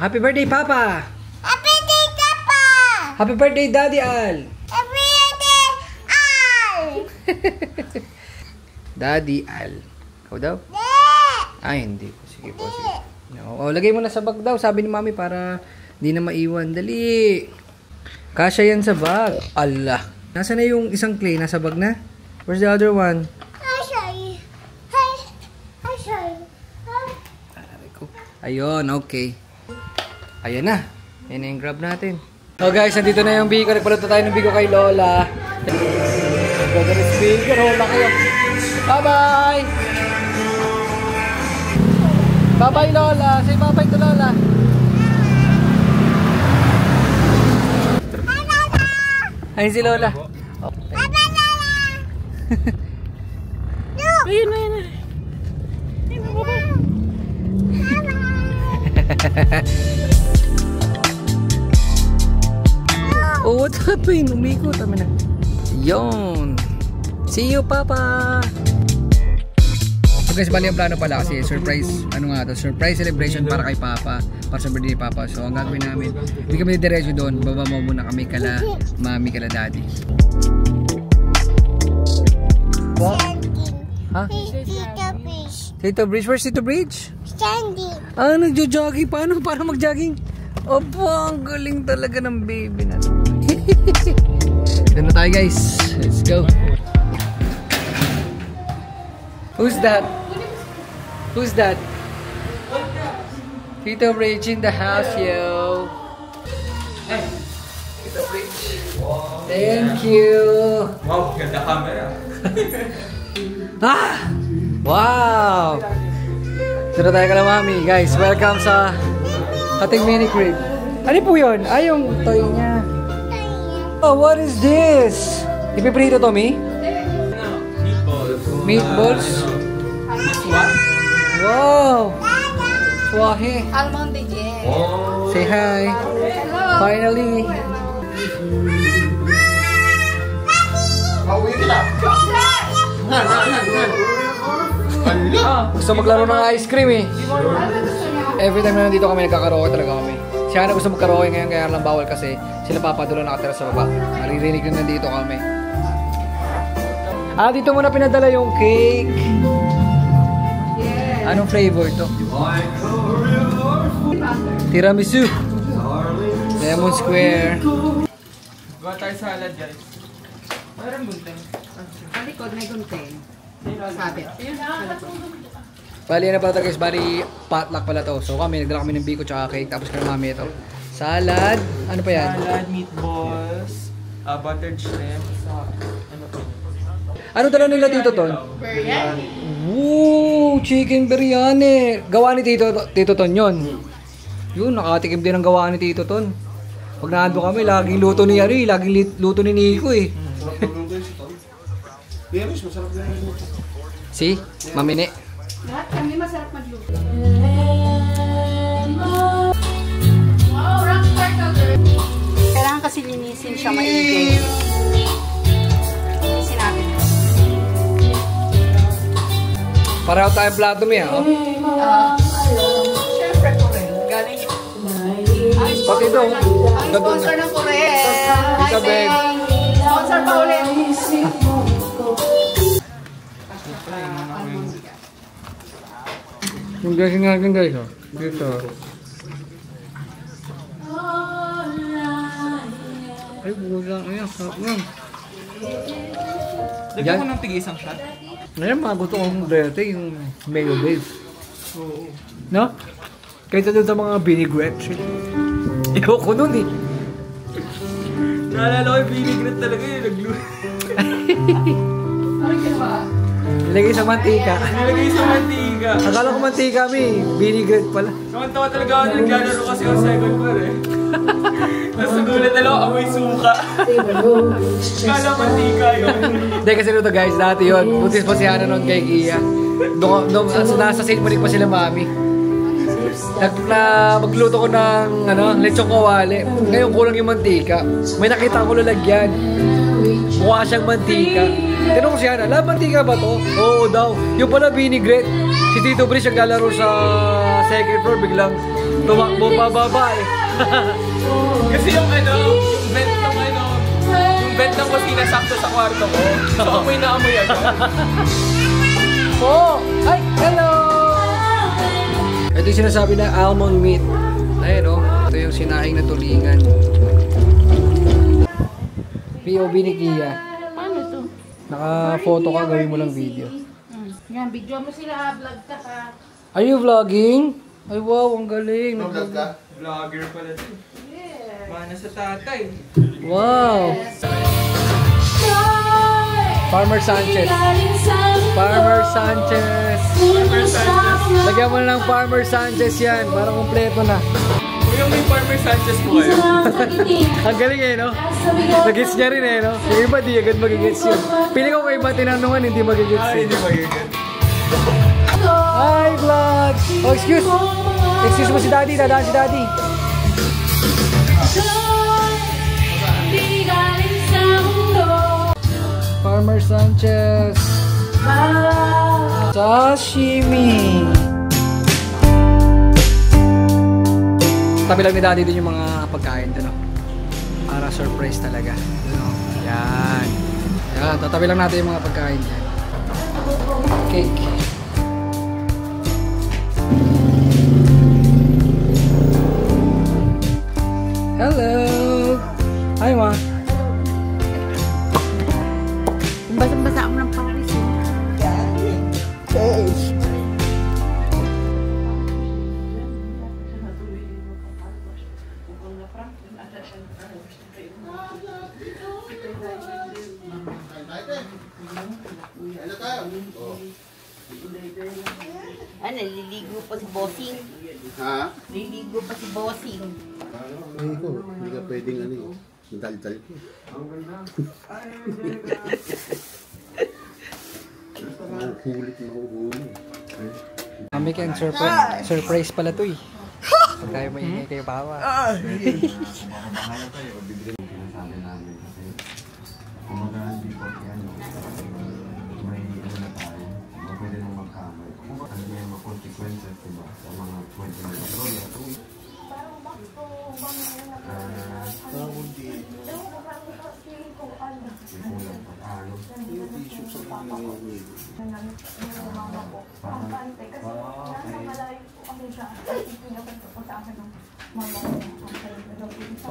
Happy birthday, Papa! Happy birthday, Papa! Happy birthday, Daddy Al! Happy birthday, Al! Daddy Al. Ikaw daw? Ay, hindi po. Sige po, sige. O, lagay mo na sa bag daw. Sabi ni Mami para hindi na maiwan. Dali! Kasya yan sa bag. Allah! Nasaan na yung isang clay? Nasa bag na? Where's the other one? Ayun, okay. Ayan na. Yan na yung grab natin. So guys, nandito na yung bigo. Nagpaluto tayo ng bigo kay Lola. Gagalis bigo. Lola kayo. Bye-bye! Bye-bye, Lola. Say bye-bye to Lola. Ayun si Lola. Bye-bye, Lola! Ayun na, ayun na. Oh, what happened? Umikot. Tama na. Yun. See you, Papa! So guys, bali ang plano pala kasi surprise, ano nga to, surprise celebration para kay Papa, para sa birthday ni Papa. So ang gagawin namin, hindi kami diretso doon, baba mo muna kami kala Mami, kala Daddy. What? Ha? Tito Bridge. Tito Bridge? Where's Tito Bridge? Standing. Ah, nagjo-jogging. Paano mag-jogging? Opo, ang galing talaga ng baby na to. Doon na tayo guys. Let's go. Who's that? Who's that? Tito Bridge in the house, yo. Tito Bridge. Thank you. Wow, ganda camera. Ah! Wow! Tara tayo ka na, Mami. Guys, welcome sa ating mini crib. Ano po yun? Ay, yung toy niya. Oh, what is this? Ipiprito to, Mi? Meatballs. Meatballs? Wow! Swahe. Almond again. Oh. Say hi. Hello. Finally. Pauwi kita. Gusto maglaro ng ice cream eh. Every time na nandito kami, nagkakaroke talaga kami. Si Hana gusto magkaroke ngayon, kaya lang bawal kasi sila Papa dulo nakatira sa baba. Maririnig na nandito kami. Ah, dito muna pinadala yung cake. Anong flavor to? Tiramisu. Lemon square. Gawa tayo salad, guys. Parang gunting. Ang likod may gunting. Sabit. Bali na pala ito guys, bali potluck pala to. So kami, nagdala kami ng biko tsaka cake, tapos kay Mami ito. Salad, ano pa yan? Salad, meatballs, buttered shrimp, ano pa? Ano dala nila Tito Ton? Biryani. Woo! Chicken biryani! Gawa ni Tito Ton yun. Yun, nakatikim din ang gawa ni Tito Ton. Pag naando kami, laging luto ni Ari, laging luto ni Nico eh. Si, Mamine. Lahat kami masarap magluto. Wow, rockstar ka, girl. Kailangan kasi linisin siya maigi. Linisin natin. Pareho tayong plato mo yan. Siyempre, Corel. Galing. Pati ito. Ang sponsor ng Corel. Tita Beg. Sponsor pa ulit. Yung guys natin guys, oh. Dito. Ay, bulang. Ayan, sarap nga. Lagyan ko ng tig-isang shot. Ngayon, mga gusto kong dati yung mayo base. No? Kaysa dun sa mga vinaigrettes. Ikaw ko nun eh. Naalala ko yung vinaigrette talaga yun. Ano ginawa? Nilagay sa mantika. Nilagay sa mantika. Akala ko mantika kami, vinaigrette pala. Naman-tawa talaga ako naglalaro kasi yung second floor eh. Tapos nagulat na lang ako, amoy suka. Kala mantika yun. Hindi kasi nito guys, dati yun. Butis pa si Hana noon kay Gia. Nasa St. Monique pa sila Mami. Magluto ko ng lechong kawali. Ngayon kulang yung mantika. May nakita ko lalagyan. Mukha siyang mantika. Tinanong ko si Hana, mantika ba to? Oo daw. Yung pala vinaigrette. Si Tito Brice naglalaro sa second floor, biglang tumakbo pababa eh. Kasi yung vent ng kusina sakto sa kwarto ko. So amoy na amoy agad. Oh! Ay! Hello! Ito yung sinasabi na almond meat. Ayan o. Ito yung sinaing na tulingan. POV ni Kia. Paano to? Naka-photo ka, gawin mo lang video. Yan, video mo sila, vlog ka ka. Are you vlogging? Ay wow, ang galing. Vlogger pala din. Mana sa tatay. Wow! Farmer Sanchez. Farmer Sanchez. Lagyan mo na ng Farmer Sanchez yan. Para kompleto na. Yung may Farmer Sanchez po kayo. Ang galing eh, no? Nag-gets niya rin eh, no? Yung iba di agad mag-gets yun. Pili ko kay iba tinanungan, hindi mag-gets yun. Hindi magiging. Hi, vlog! Oh, excuse! Excuse mo si Daddy, dadaan si Daddy. Farmer Sanchez. Sashimi. Tabi lang ni Daddy din yung mga pagkain doon, no? Para surprise talaga. No? Yan. Yan, tatabi lang natin yung mga pagkain dyan. Cake. Hello! Hi, Ma. Basang-basa mo ng Paris. Naliligo pa si Bossing. Ha? Naliligo pa si Bossing. Ay ko, hindi ka pwedeng ano yun. Dal-dal ko. Mahuhulit, mahuhuli. Mami Ken, surprise pala to eh. Pag tayo maingay kayo bawa.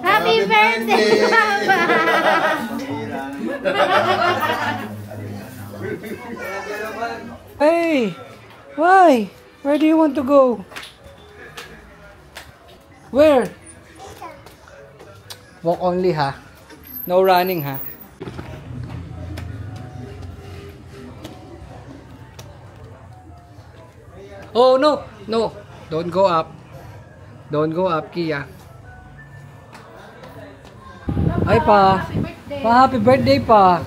Happy birthday, Papa! Hey! Why? Where do you want to go? Where? Walk only ha? No running ha? Oh no! No! Don't go up. Don't go up, Kia. Ay pa! Pa, happy birthday pa!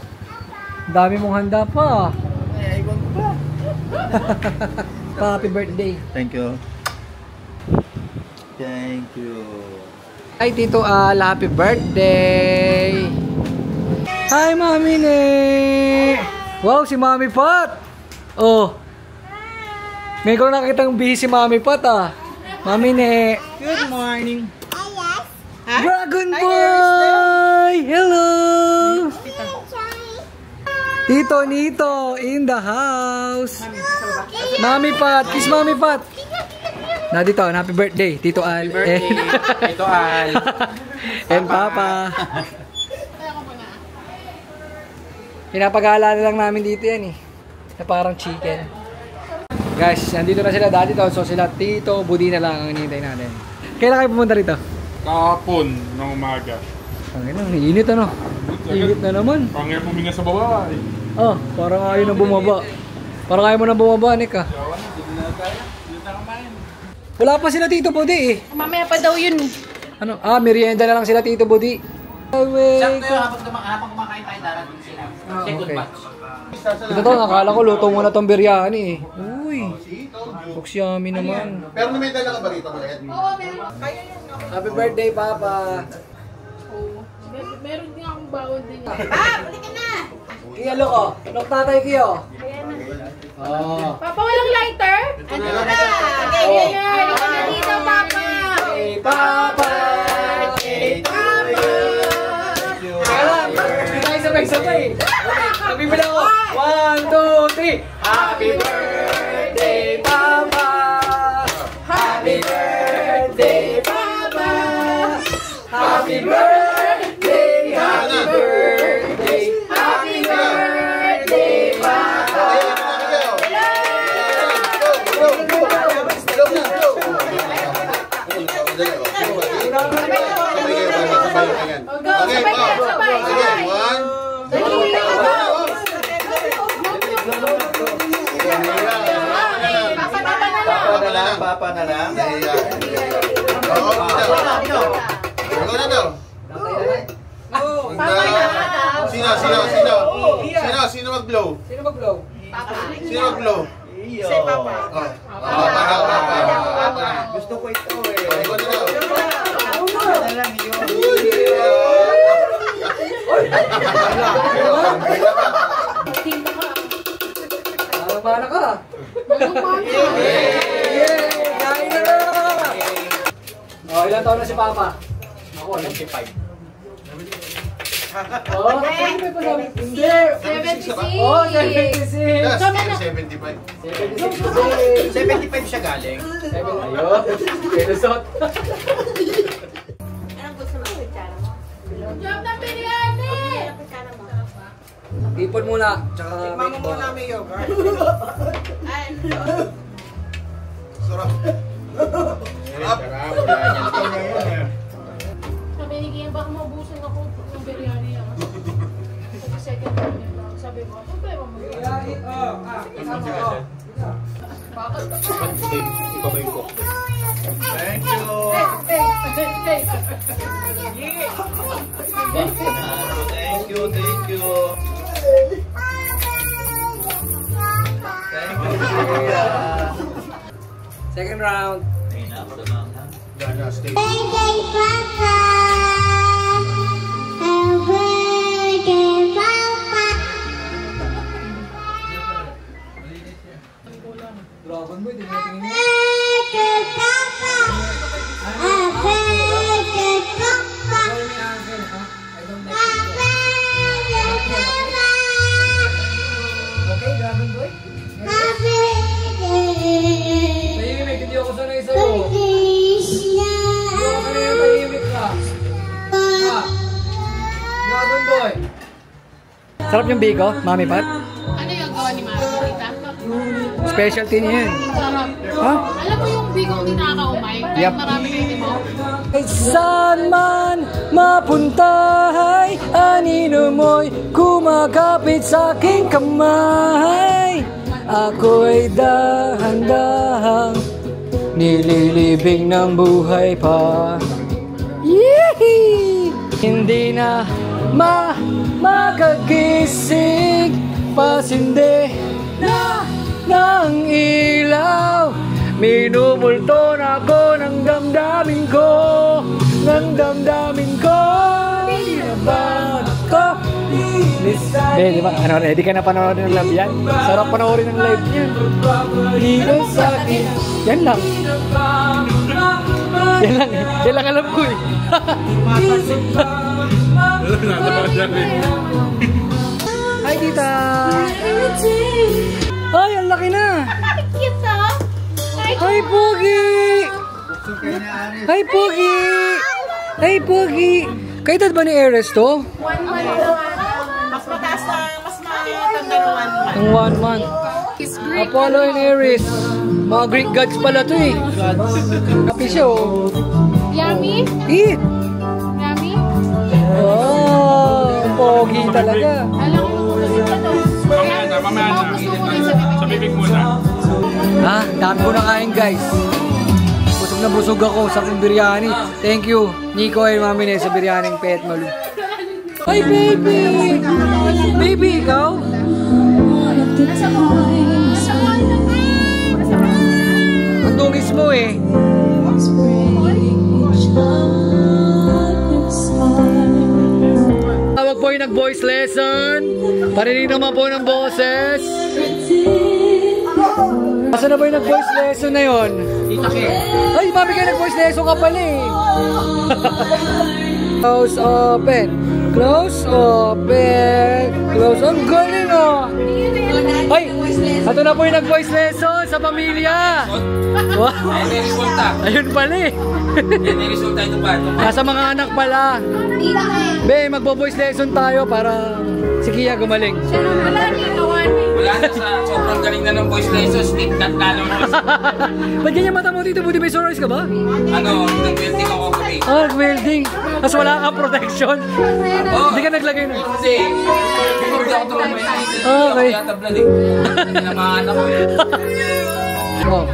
Dami mong handa pa. Pa, happy birthday. Thank you. Thank you. Hi Tito Al, happy birthday! Hi Mami Ne! Wow, si Mami Pat! Oh! Ngayon ko nakitang busy si Mami Pat ah. Mami Ne! Good morning. Dragon Boy! Hello! Tito Nito in the house! Mami Pat! Kiss Mami Pat! Na dito, happy birthday, Tito Al. Birthday, Tito Al. And Papa. Pinapag-aalala lang namin dito yan eh. Na parang chicken. Guys, nandito na sila dati to. So sila Tito, Budi na lang ang hinihintay natin. Kailan kayo pumunta rito? Kahapon ng umaga. Ang ina, init ano? Init na naman. Pangya puminga sa baba eh. Oh, parang ayaw na bumaba. Parang ayaw mo na bumaba, Nick ah. Wala pa sila Tito Budi eh. Mamaya pa daw yun eh. Ano? Ah, merienda na lang sila Tito Budi. Sakto yung habang kumakain tayo darating sila. Second okay. batch. Ito to, nakala ko luto mo na tong biryani eh. Uy, looks yummy naman. Pero may dala ka ba rito, Ed? Oo, meron. Happy birthday, Papa. Meron din akong bawon din. Ah, balik ka na! Kiyalo ko. Nok tatay kiyo. Ayan na. Oh. Papa, walang lighter? Ano na? Okay, ganyan. Ikaw na dito, Papa. Hey, Papa! Hey, Papa! Happy tayo sabay-sabay. Sabi mo na ako. 1, 2, 3. Happy birthday, Papa! Happy birthday, Papa! Happy birthday! Happy birthday! Happy birthday, Papa! Okay, sabay. Papa na lang. Sino mag-blow? Sino mag-blow? Sino mag-blow? Si Papa. Gusto ko ito eh. Ikaw na daw. Ano lang yun. Para ka. Yeah! Kain na na! Oh, ilang taon na si Papa? Ako, 95. Oh, 75 pa sabi. Hindi! 76. Oh, 76! Yes, 75. 75 siya galing. Ayun! Pilusot! Job ng biryani! Ipon muna, tsaka meatball. Sarap. Sarap. Sabi ni Kian, baka maubusan ako ng biryani. Sa second time yun lang. Sabi ko, ano ba yung biryani? Bakit? Thank you. Thank you. Thank you. Second round. Birthday, Papa. Birthday, Papa. Laban mo, hindi natin ini. Birthday, Papa. Birthday, Papa. Okay, Dragon Boy? Happy birthday. Tahimik, hindi ako sanay sa'yo. Krishna. Hindi ako sanay na tahimik ka. Ha? Dragon Boy. Sarap yung biko, Mami Pat. Ano yung gawa ni Mami? Tita? Specialty niya yan. Sarap. Ha? Alam mo yung bigong hindi nakakaumay? Dahil Yep. marami kayo di mo? Saan man mapunta ay anino mo'y kumakapit sa aking kamay. Ako'y dahan-dahang nililibing ng buhay pa. Yee! Hindi na makagising, pasindi na ng ilaw. Minumulto na ako ng damdamin ko, ng damdamin ko. Hindi na ba ako? Di ba? Ano, ready ka na panoorin ng live yan? Sarap panoorin ng live yan. Dito sa akin. Yan lang. Yan lang alam ko eh. Hi, tita. Ay, ang laki na. Cute ah! Hi, Pogi. Hi, Pogi. Hi, Pogi. Kayo ba ni Eres to? 1 month lang. Mas mataas na, mas matanda ng 1 month. Ang 1 month. It's Greek. Apollo and Aries. Mga Greek gods pala to eh. Kapi siya oh. Yummy? Eat! Yummy? Oh, pogi talaga. Alam ko kung gusto ko to. Mamaya na. Gusto ko rin sa bibig. Sa bibig muna. Ha? Dami ko na kain guys. Busog na busog ako sa biryani. Thank you, Nico and Mami Ne sa biryaning Pet Malu. Hi baby! Baby, ikaw? Nasa mall. Nasa mall na nga. Nasa mall. Ang dungis mo eh. Tawag po yung nag-voice lesson. Parinig naman po ng boses. Asa na ba yung nag-voice lesson na yun? Ay, mami kayo nag-voice lesson ka pala eh. Close, open. Close, open. Close, ang galing ah. Ay, ito na po yung nag-voice lesson sa pamilya. Wow. Ayun pala eh. Nasa mga anak pala. Be, magbo-voice lesson tayo para si Kia gumaling. Wala na sa sobrang galing na ng voice lessons, tit-tat lalo na. Ba't ganyan mata mo dito? Buti may sunrise ka ba? Ano, nag-welding ako gabi. Ah, nag-welding. Tapos wala kang protection. Hindi ka naglagay na. Kasi, hindi ako tumamay. Okay. Hindi ako tablad eh. Hindi na mahanap ko eh. Oh.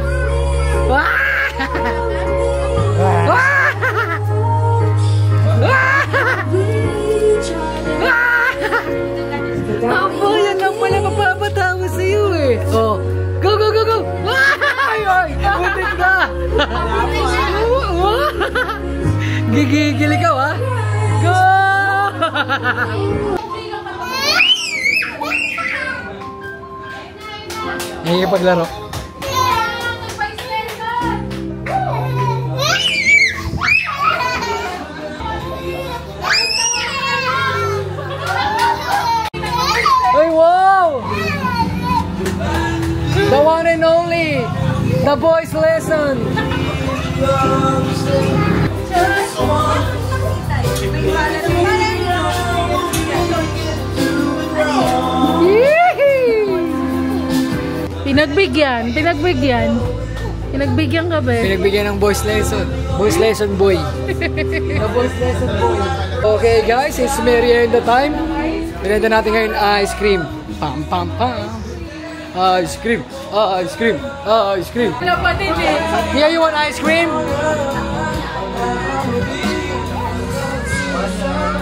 Apo, yan lang pala mapapatawa sa'yo eh. Oh. Go, go, go, go! Ay, ay! Butit ka! Gigigil ikaw ha? Go! Ay, paglaro. Ay, wow! The one and only, the voice lesson. Pinagbigyan ka ba? Pinagbigyan ng voice lesson. Voice lesson boy. The voice lesson boy. Okay guys, it's merienda time. Merienda natin ngayon ice cream. Pam pam pam. Ice cream. Ice cream. Ice cream. Wala pa din eh. Here, you want ice cream?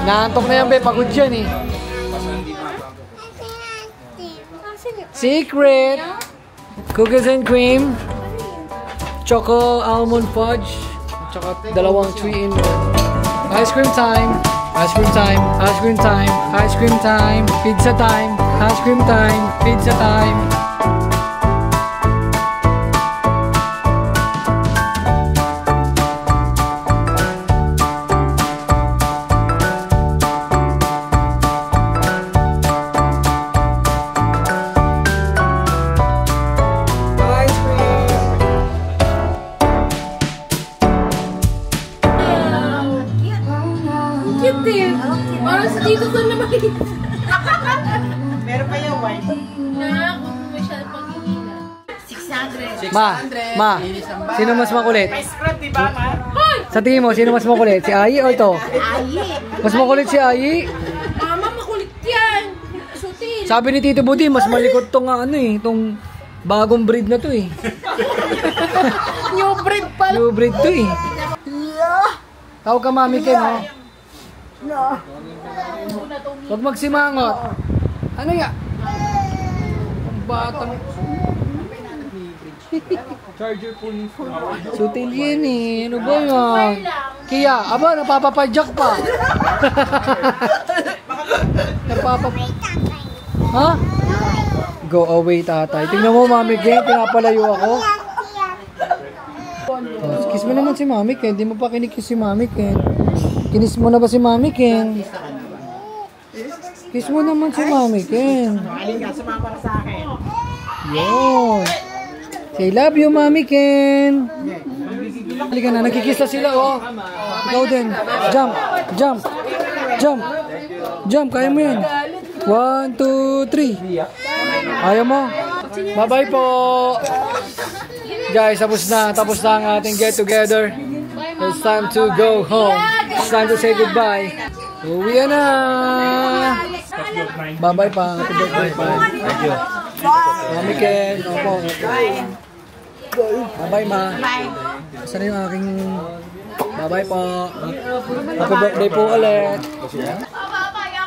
Naantok na yan, be. Pagod yan eh. Secret. Cookies and cream. Choco almond fudge. Tsaka dalawang 3-in-1. Ice cream time. Ice cream time. Ice cream time. Ice cream time. Pizza time. Ice cream time. Pizza time. Parang sa dito ko naman. Meron pa yung white. Na, kung masyal pag-ihila. 600. Ma, sino mas makulit? Scrap, di ba, ma? Sa tingin mo, sino mas makulit? Si Ayi o ito? Mas makulit si Ayi? Mama, makulit yan. Sutil. Sabi ni Tito Budi, mas malikot tong ano eh, tong bagong breed na to eh. New breed pala. New breed to eh. Tawag ka Mami Ken, oh. Huwag magsimangot. Ano ya? Ang batang... Charger po ni Sutil yan eh. Ano ba yan? Kia, aba, napapapadyak pa. Ha? Go away, tatay. Tingnan mo, Mami Ken, pinapalayo ako. Oh, kiss mo naman si Mami Ken. Hindi mo pa kinikiss si Mami Ken. Kinis mo na ba si Mami Ken? Kiss mo naman si Mami Ken. Halika, sumama ka sa akin. Yun. Say love you, Mami Ken. Halika na, nagkikiss na sila, oh. Ikaw din. Jump, jump, jump. Jump, kaya mo yan. 1, 2, 3. Ayaw mo? Bye-bye po. Guys, tapos na ang ating get together. It's time to go home. It's time to say goodbye. Uwi na. Bye-bye pa. Bye-bye pa. Thank you. Mami Ken. Opo. Bye-bye ma. Saan yung aking... Bye-bye po. Happy birthday po ulit.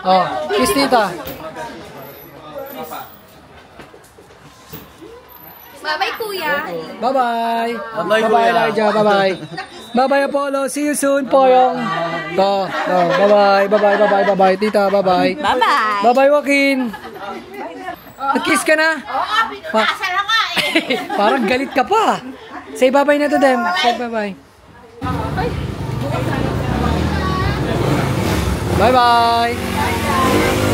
Oh, kiss tita. Bye-bye, kuya. Bye-bye. Bye-bye, Elijah. Bye-bye. Bye-bye, Apollo. See you soon, Poyong. Bye-bye. Bye-bye. Bye-bye. Bye-bye, tita. Bye-bye. Bye-bye. Bye-bye, Joaquin. Nag-kiss ka na? Oo, pinapasa na nga eh. Parang galit ka pa. Say bye-bye na to them. Say bye-bye. Bye-bye.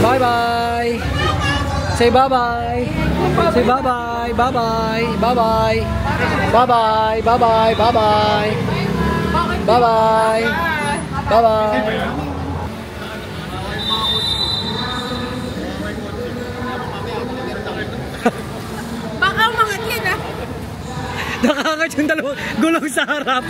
Bye-bye. Say bye-bye. Say bye-bye. Bye-bye. Bye-bye. Bye-bye. Bye-bye. Bye-bye. Bye-bye. Bye-bye. Baka umangat yan ah. Nakakangat yung dalawang gulong sa harap.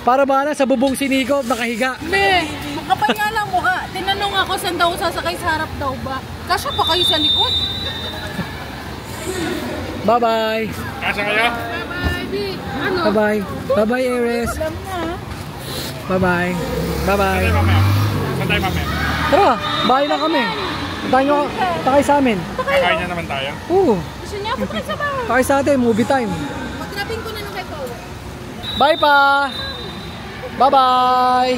Para ba na sa bubong si Nico nakahiga? Me, makapal nga lang mukha. Tinanong ako saan daw sasakay sa harap daw ba? Kasya pa kayo sa likod? Bye-bye. Kasya kaya? Bye-bye, B. Ano? Bye-bye. Bye-bye, Ares. Alam na. Bye-bye. Bye-bye. Saan tayo mamaya? Tara, bahay na kami. Puntahan nyo, takay sa amin. Kakain na naman tayo. Oo, Gusto niya po kayo sa bahay. takay sa atin, movie time. Pag-trapping ko na lang kay Paul. Bye pa! Bye-bye!